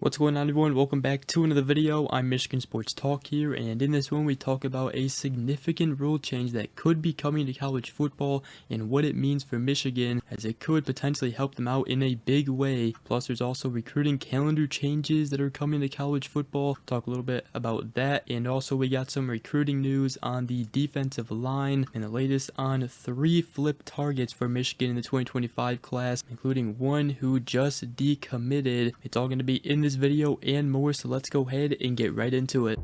What's going on, everyone? Welcome back to another video. I'm Michigan Sports Talk here, and in this one we talk about a significant rule change that could be coming to college football and what it means for Michigan, as it could potentially help them out in a big way. Plus, there's also recruiting calendar changes that are coming to college football. Talk a little bit about that, and also we got some recruiting news on the defensive line and the latest on 3 flip targets for Michigan in the 2025 class, including one who just decommitted. It's all going to be in this video and more, so let's go ahead and get right into it.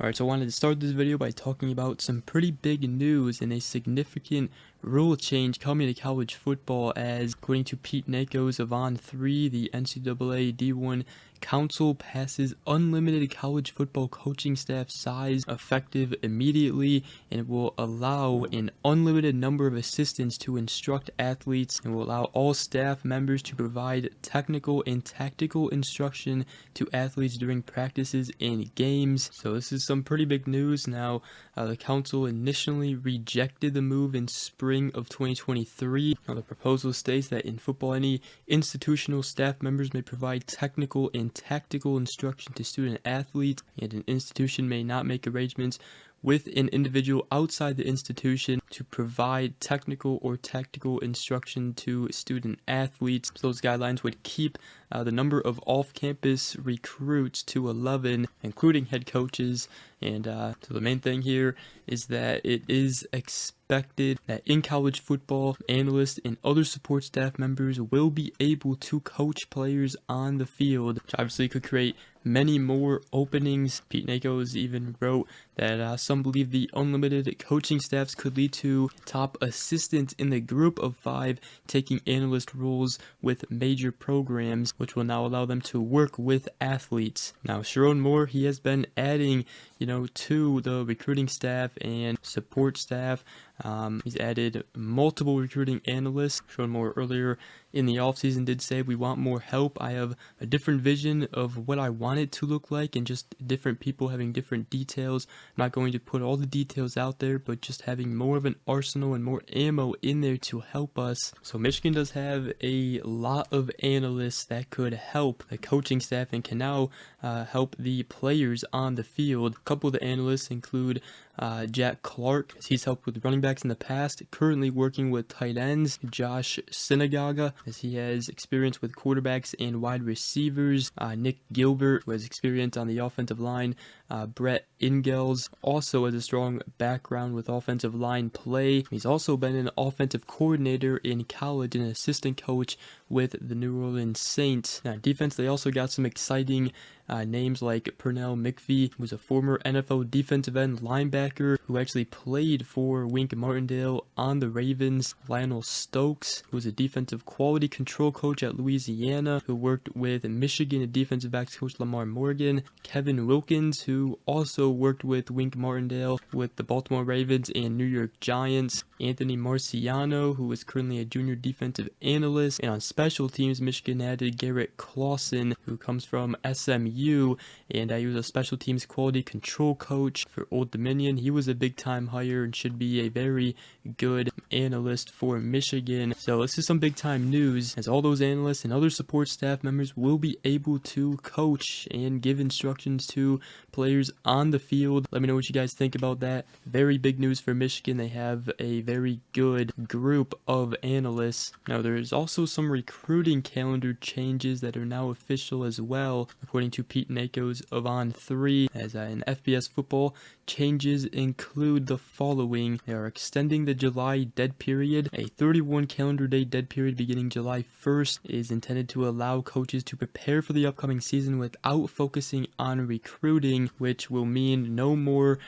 Alright, so I wanted to start this video by talking about some pretty big news and a significant rule change coming to college football, as according to Pete Nako's of On3, the NCAA D1 Council passes unlimited college football coaching staff size effective immediately, and it will allow an unlimited number of assistants to instruct athletes and will allow all staff members to provide technical and tactical instruction to athletes during practices and games. So this is some pretty big news. Now, the council initially rejected the move in spring of 2023. Now, the proposal states that in football, any institutional staff members may provide technical and tactical instruction to student athletes, and an institution may not make arrangements with an individual outside the institution to provide technical or tactical instruction to student athletes. So those guidelines would keep the number of off-campus recruits to 11, including head coaches. And so the main thing here is that it is expected that in college football, analysts and other support staff members will be able to coach players on the field, which obviously could create many more openings. Pete Nakos even wrote that some believe the unlimited coaching staffs could lead to top assistants in the group of 5 taking analyst roles with major programs, which will now allow them to work with athletes. Now, Sharon Moore, he has been adding, to the recruiting staff and support staff. He's added multiple recruiting analysts. Sharon Moore earlier in the offseason did say, "We want more help. I have a different vision of what I want it to look like, and just different people having different details. I'm not going to put all the details out there, but just having more of an arsenal and more ammo in there to help us." So Michigan does have a lot of analysts that could help the coaching staff and can now help the players on the field. A couple of the analysts include Jack Clark, as he's helped with running backs in the past, currently working with tight ends. Josh Synagoga, as he has experience with quarterbacks and wide receivers. Nick Gilbert, who has experience on the offensive line. Brett Ingels also has a strong background with offensive line play. He's also been an offensive coordinator in college and an assistant coach with the New Orleans Saints. Now, defense, they also got some exciting names like Pernell McPhee, who's a former NFL defensive end linebacker who actually played for Wink Martindale on the Ravens. Lionel Stokes, who was a defensive quality control coach at Louisiana, who worked with Michigan defensive backs coach Lamar Morgan. Kevin Wilkins, who also worked with Wink Martindale with the Baltimore Ravens and New York Giants. Anthony Marciano, who is currently a junior defensive analyst. And on special teams, Michigan added Garrett Clausen, who comes from SMU, and he was a special teams quality control coach for Old Dominion. He was a big time hire and should be a very good analyst for Michigan. So this is some big time news, as all those analysts and other support staff members will be able to coach and give instructions to players on the field. Let me know what you guys think about that. Very big news for Michigan. They have a very good group of analysts. Now, there's also some recruiting calendar changes that are now official as well, according to Pete Nakos of On3, as in FBS football. Changes include the following. They are extending the July dead period. A 31 calendar day dead period beginning July 1st is intended to allow coaches to prepare for the upcoming season without focusing on recruiting, which will mean no more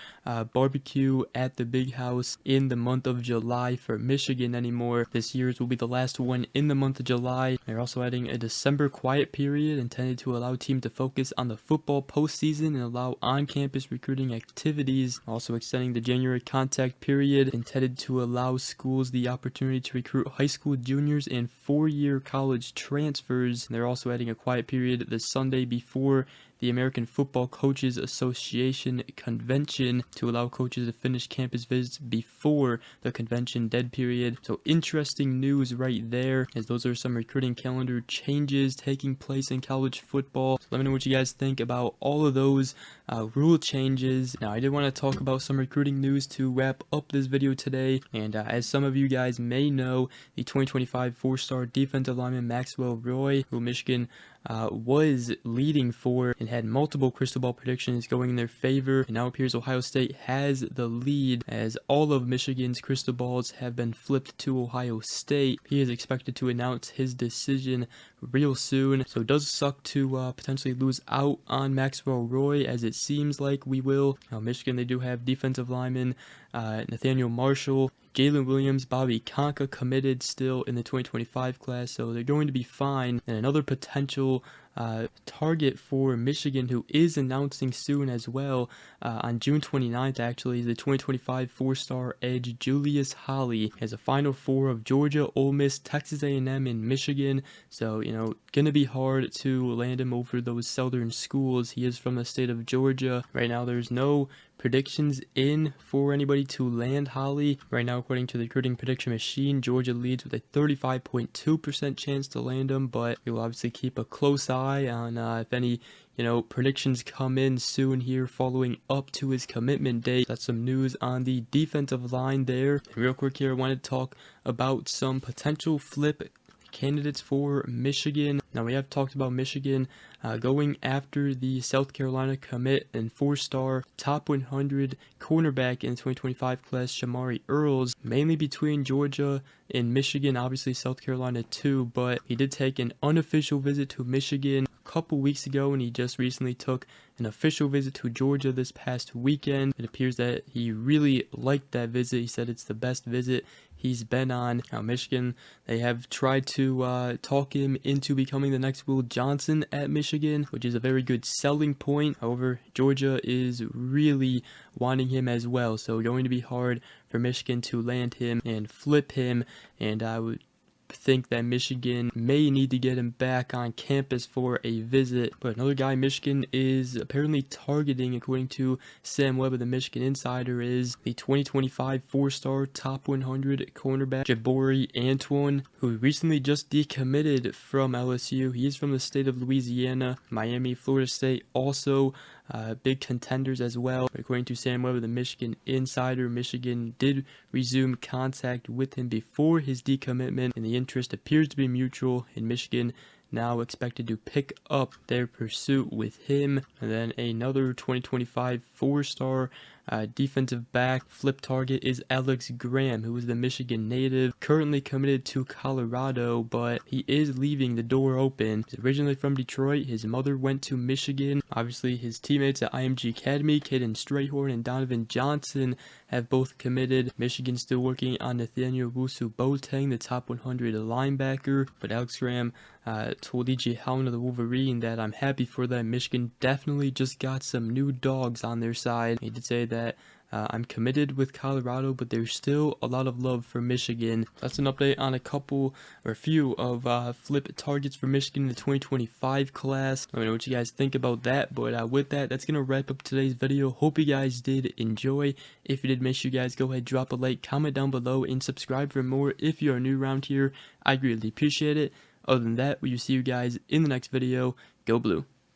barbecue at the big house in the month of July for Michigan anymore. This year's will be the last one in the month of July. July. They're also adding a December quiet period intended to allow teams to focus on the football postseason and allow on-campus recruiting activities. Also extending the January contact period intended to allow schools the opportunity to recruit high school juniors and four-year college transfers. They're also adding a quiet period the Sunday before the American Football Coaches Association convention to allow coaches to finish campus visits before the convention dead period. So interesting news right there, as those are some recruiting calendar changes taking place in college football. So let me know what you guys think about all of those rule changes. Now, I did want to talk about some recruiting news to wrap up this video today, and as some of you guys may know, the 2025 four-star defensive lineman Maxwell Roy, who Michigan was leading for and had multiple crystal ball predictions going in their favor, and now appears Ohio State has the lead as all of Michigan's crystal balls have been flipped to Ohio State. He is expected to announce his decision real soon, so it does suck to potentially lose out on Maxwell Roy, as it seems like we will. Michigan, they do have defensive lineman Nathaniel Marshall, Jalen Williams, Bobby Conka committed still in the 2025 class, so they're going to be fine. And another potential target for Michigan, who is announcing soon as well, on June 29th actually, is the 2025 four-star edge Julius Holly. Has a Final Four of Georgia, Ole Miss, Texas A&M, and Michigan, so gonna be hard to land him over those southern schools. He is from the state of Georgia. Right now there's no predictions in for anybody to land Holly. Right now, according to the recruiting prediction machine, Georgia leads with a 35.2% chance to land him, but we'll obviously keep a close eye on if any predictions come in soon here following up to his commitment date. That's some news on the defensive line there. And real quick here, I want to talk about some potential flip candidates for Michigan. Now, we have talked about Michigan going after the South Carolina commit and four-star top 100 cornerback in the 2025 class, Shamari Earls, mainly between Georgia and Michigan, obviously South Carolina too, but he did take an unofficial visit to Michigan a couple weeks ago, and he just recently took an official visit to Georgia this past weekend. It appears that he really liked that visit. He said it's the best visit he's been on. Now, Michigan, they have tried to talk him into becoming the next Will Johnson at Michigan, which is a very good selling point. However, Georgia is really wanting him as well, so going to be hard for Michigan to land him and flip him, and I would think that Michigan may need to get him back on campus for a visit. But another guy Michigan is apparently targeting, according to Sam Webb of the Michigan Insider, is the 2025 four-star top 100 cornerback Jabari Antoine, who recently just decommitted from LSU. He is from the state of Louisiana. Miami, Florida State also big contenders as well. According to Sam Webb of the Michigan Insider, Michigan did resume contact with him before his decommitment, and the interest appears to be mutual, in Michigan now expected to pick up their pursuit with him. And then another 2025 four-star defensive back flip target is Alex Graham, who is the Michigan native, currently committed to Colorado, but he is leaving the door open. He's originally from Detroit. His mother went to Michigan. Obviously, his teammates at IMG Academy, Caden Strayhorn and Donovan Johnson, have both committed. Michigan's still working on Nathaniel Wusu-Boateng, the top 100 linebacker, but Alex Graham told E.J. Hound of the Wolverine that I'm happy for that. Michigan definitely just got some new dogs on their side. He did say that I'm committed with Colorado, but there's still a lot of love for Michigan. That's an update on a few of flip targets for Michigan in the 2025 class. Let me know what you guys think about that. But with that, that's going to wrap up today's video. Hope you guys did enjoy. If you did, make sure you guys go ahead, drop a like, comment down below, and subscribe for more if you are new around here. I greatly appreciate it. Other than that, we will see you guys in the next video. Go Blue.